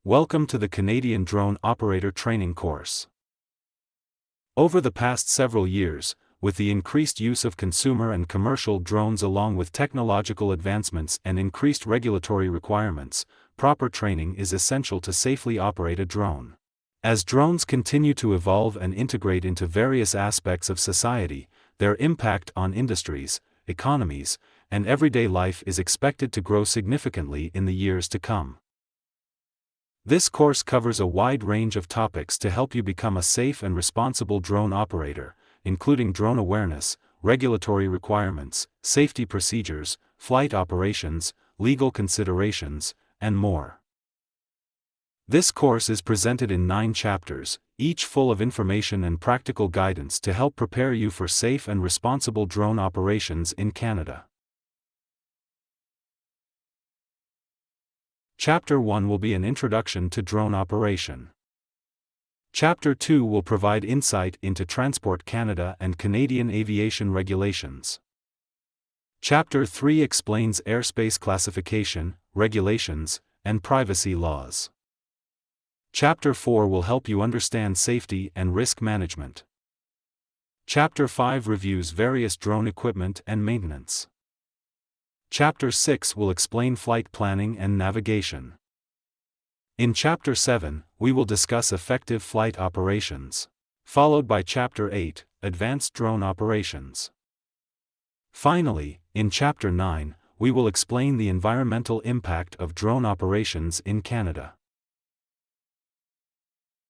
Welcome to the Canadian Drone Operator Training Course. Over the past several years, with the increased use of consumer and commercial drones along with technological advancements and increased regulatory requirements, proper training is essential to safely operate a drone. As drones continue to evolve and integrate into various aspects of society, their impact on industries, economies, and everyday life is expected to grow significantly in the years to come. This course covers a wide range of topics to help you become a safe and responsible drone operator, including drone awareness, regulatory requirements, safety procedures, flight operations, legal considerations, and more. This course is presented in 9 chapters, each full of information and practical guidance to help prepare you for safe and responsible drone operations in Canada. Chapter 1 will be an introduction to drone operation. Chapter 2 will provide insight into Transport Canada and Canadian aviation regulations. Chapter 3 explains airspace classification, regulations, and privacy laws. Chapter 4 will help you understand safety and risk management. Chapter 5 reviews various drone equipment and maintenance. Chapter 6 will explain flight planning and navigation. In Chapter 7, we will discuss effective flight operations, followed by Chapter 8, advanced drone operations. Finally, in Chapter 9, we will explain the environmental impact of drone operations in Canada.